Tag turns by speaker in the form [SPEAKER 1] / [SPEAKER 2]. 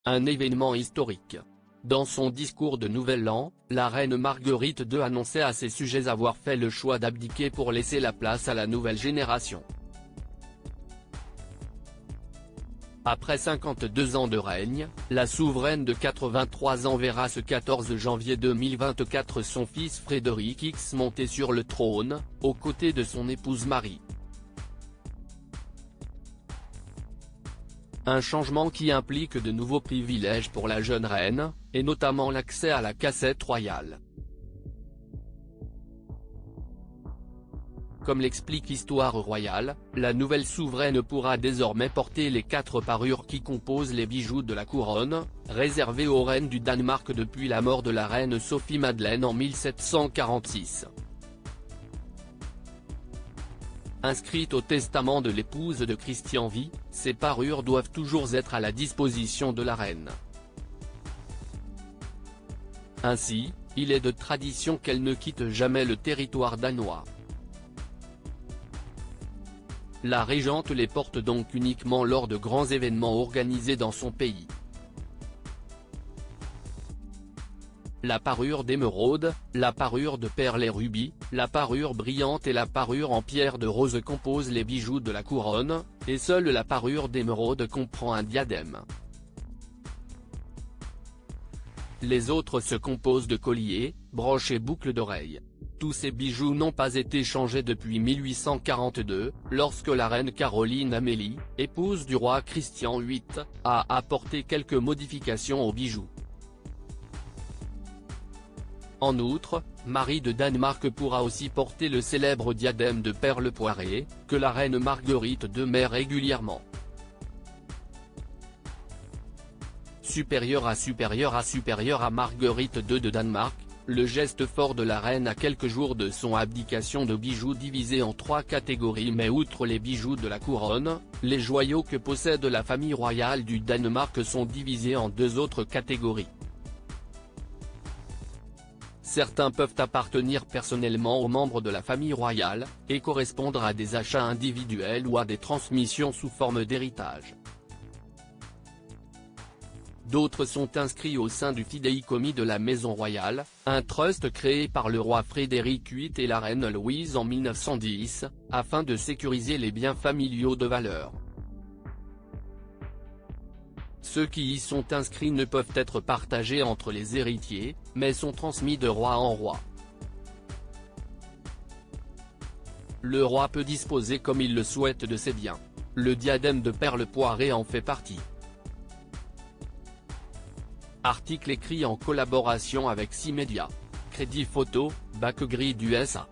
[SPEAKER 1] Un événement historique. Dans son discours de Nouvel An, la reine Marguerite II annonçait à ses sujets avoir fait le choix d'abdiquer pour laisser la place à la nouvelle génération. Après 52 ans de règne, la souveraine de 83 ans verra ce 14 janvier 2024 son fils Frédéric X monter sur le trône, aux côtés de son épouse Marie. Un changement qui implique de nouveaux privilèges pour la jeune reine, et notamment l'accès à la cassette royale. Comme l'explique Histoire royale, la nouvelle souveraine pourra désormais porter les 4 parures qui composent les bijoux de la couronne, réservés aux reines du Danemark depuis la mort de la reine Sophie Madeleine en 1746. Inscrite au testament de l'épouse de Christian V, ces parures doivent toujours être à la disposition de la reine. Ainsi, il est de tradition qu'elle ne quitte jamais le territoire danois. La régente les porte donc uniquement lors de grands événements organisés dans son pays. La parure d'émeraude, la parure de perles et rubis, la parure brillante et la parure en pierre de rose composent les bijoux de la couronne, et seule la parure d'émeraude comprend un diadème. Les autres se composent de colliers, broches et boucles d'oreilles. Tous ces bijoux n'ont pas été changés depuis 1842, lorsque la reine Caroline Amélie, épouse du roi Christian VIII, a apporté quelques modifications aux bijoux. En outre, Marie de Danemark pourra aussi porter le célèbre diadème de perles poirées, que la reine Marguerite II met régulièrement. Supérieure à Marguerite II de Danemark, le geste fort de la reine à quelques jours de son abdication de bijoux divisés en 3 catégories. Mais outre les bijoux de la couronne, les joyaux que possède la famille royale du Danemark sont divisés en 2 autres catégories. Certains peuvent appartenir personnellement aux membres de la famille royale, et correspondre à des achats individuels ou à des transmissions sous forme d'héritage. D'autres sont inscrits au sein du fidéicommis de la Maison royale, un trust créé par le roi Frédéric VIII et la reine Louise en 1910, afin de sécuriser les biens familiaux de valeur. Ceux qui y sont inscrits ne peuvent être partagés entre les héritiers, mais sont transmis de roi en roi. Le roi peut disposer comme il le souhaite de ses biens. Le diadème de perles poirées en fait partie. Article écrit en collaboration avec 6 médias. Crédit photo, Backgrid USA.